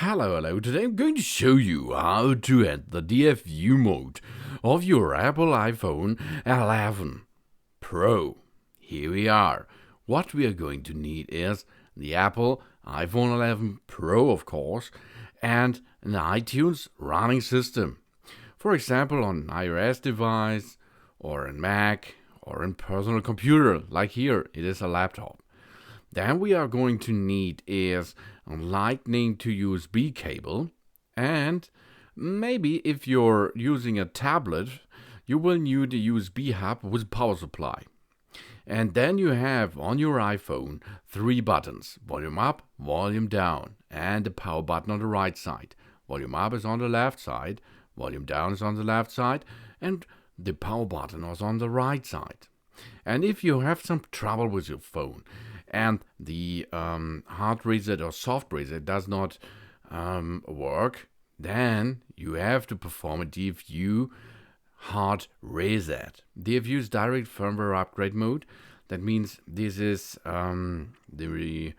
Hello, today I'm going to show you how to enter the DFU mode of your Apple iPhone 11 Pro. Here we are. What we are going to need is the Apple iPhone 11 Pro, of course, and an iTunes running system. For example, on an iOS device, or a Mac, or a personal computer, like here, it is a laptop. Then we are going to need is a Lightning to USB cable, and maybe if you're using a tablet, you will need a USB hub with power supply. And then you have on your iPhone 3 buttons: volume up, volume down, and the power button on the right side. Volume up is on the left side, volume down is on the left side, and the power button is on the right side. And if you have some trouble with your phone and the hard reset or soft reset does not work, then you have to perform a DFU hard reset. DFU is direct firmware upgrade mode. That means this is the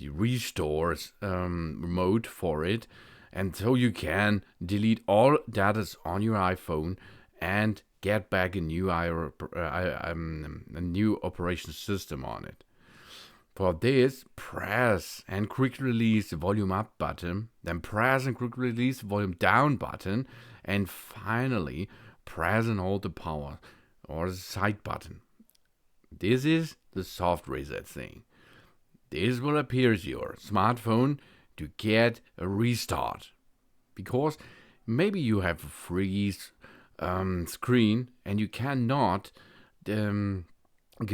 restore mode for it, and so you can delete all data on your iPhone and get back a new operation system on it. For this, press and quick release the volume up button, then press and quick release the volume down button, and finally press and hold the power or the side button. This is the soft reset thing. This will appear as your smartphone to get a restart, because maybe you have a freeze screen and you cannot go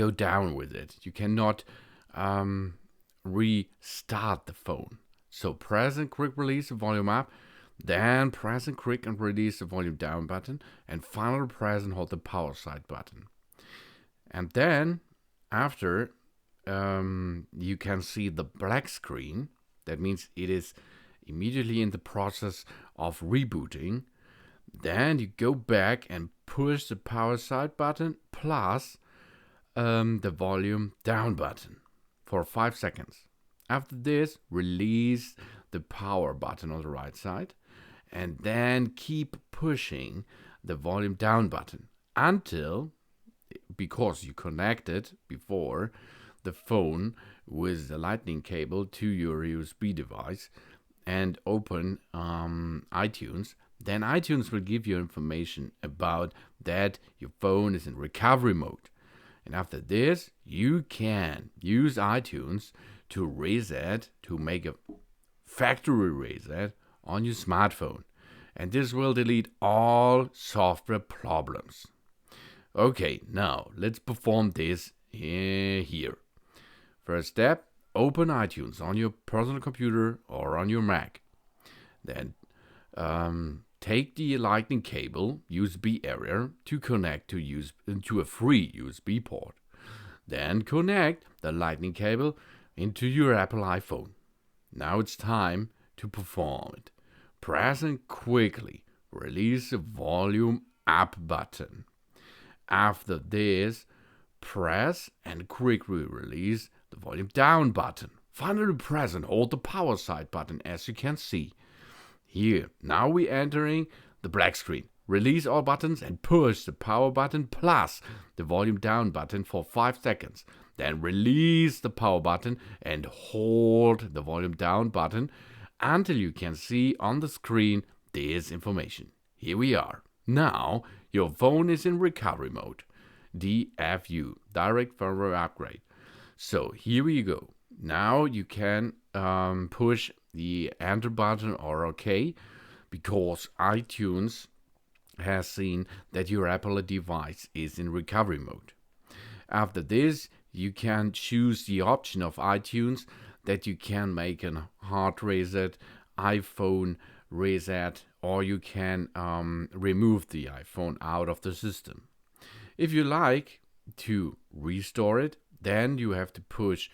down with it. You cannot restart the phone. So press and quick release the volume up, then press and quick and release the volume down button, and finally press and hold the power side button. And then after you can see the black screen. That means it is immediately in the process of rebooting. Then you go back and push the power side button plus the volume down button for 5 seconds. After this, release the power button on the right side, and then keep pushing the volume down button until, because you connected before the phone with the lightning cable to your USB device and open iTunes, then iTunes will give you information about that your phone is in recovery mode. And after this, you can use iTunes to reset, to make a factory reset on your smartphone. And this will delete all software problems. Okay, now let's perform this here. First step, open iTunes on your personal computer or on your Mac. Then take the lightning cable USB area to connect to a free USB port. Then connect the lightning cable into your Apple iPhone. Now it's time to perform it. Press and quickly release the volume up button. After this, press and quickly release the volume down button. Finally press and hold the power side button, as you can see. Here, now we're entering the black screen. Release all buttons and push the power button plus the volume down button for 5 seconds. Then release the power button and hold the volume down button until you can see on the screen this information. Here we are. Now your phone is in recovery mode. DFU, direct firmware upgrade. So here we go. Now you can push the enter button or OK, because iTunes has seen that your Apple device is in recovery mode. After this, you can choose the option of iTunes that you can make a hard reset, iPhone reset, or you can remove the iPhone out of the system. If you like to restore it, then you have to push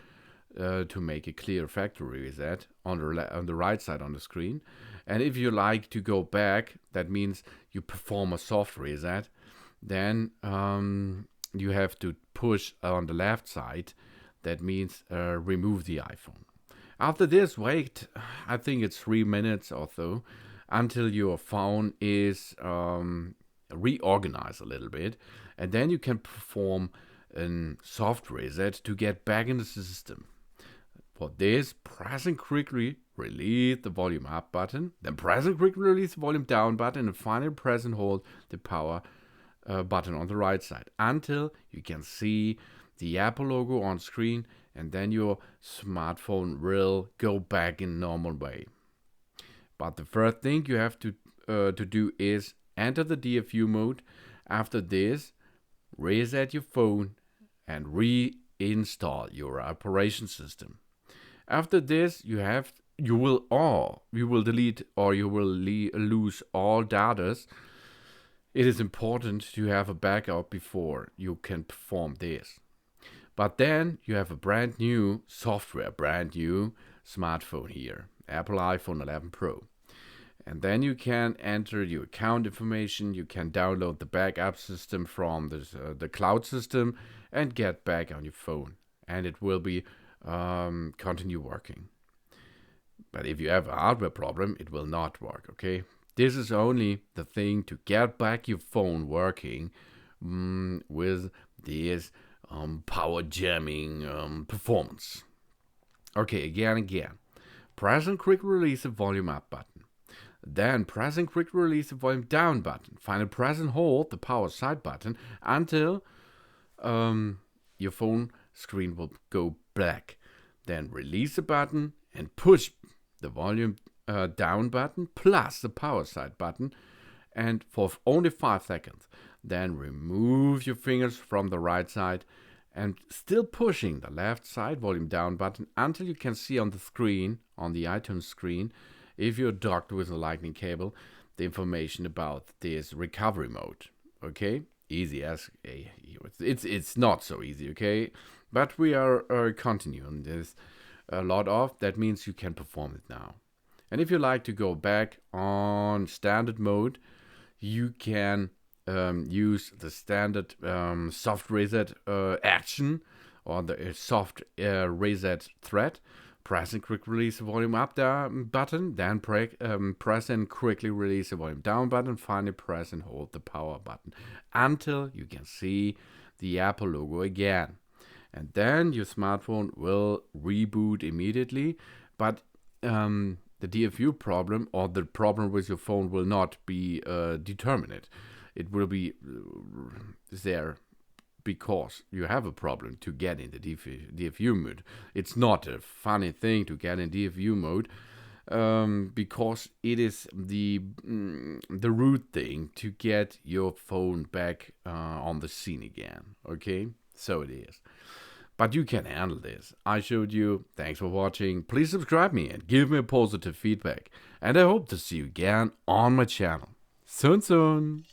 to make a clear factory reset on the right side on the screen. And if you like to go back, that means you perform a soft reset, then you have to push on the left side. That means remove the iPhone. After this, wait, I think it's 3 minutes or so until your phone is reorganized a little bit, and then you can perform a soft reset to get back in the system. For this, press and quickly release the volume up button, then press and quickly release the volume down button, and finally press and hold the power button on the right side until you can see the Apple logo on screen, and then your smartphone will go back in normal way. But the first thing you have to do is enter the DFU mode. After this, reset your phone and reinstall your operation system. After this, you will delete or you will lose all data. It is important to have a backup before you can perform this. But then you have a brand new software, brand new smartphone here, Apple iPhone 11 Pro. And then you can enter your account information, you can download the backup system from the cloud system and get back on your phone. And it will be continue working. But if you have a hardware problem, it will not work, okay? This is only the thing to get back your phone working with this power jamming performance. Okay, again. Press and quick release the volume up button. Then press and quick release the volume down button. Finally, press and hold the power side button until your phone screen will go black. Then release the button and push the volume down button plus the power side button, and for only 5 seconds. Then remove your fingers from the right side and still pushing the left side volume down button until you can see on the screen, on the iTunes screen, if you're docked with a lightning cable, the information about this recovery mode. Okay, easy as it's not so easy. Okay, but we are continuing this a lot of. That means you can perform it now. And if you like to go back on standard mode, you can use the standard soft reset action or the soft reset thread. Press and quick release the volume up button, then press and quickly release the volume down button, finally press and hold the power button until you can see the Apple logo again. And then your smartphone will reboot immediately, but the DFU problem or the problem with your phone will not be determined. It will be there because you have a problem to get in the DFU mode. It's not a funny thing to get in DFU mode because it is the root thing to get your phone back on the scene again. Okay, so it is. But you can handle this. I showed you. Thanks for watching. Please subscribe me and give me a positive feedback. And I hope to see you again on my channel. Soon.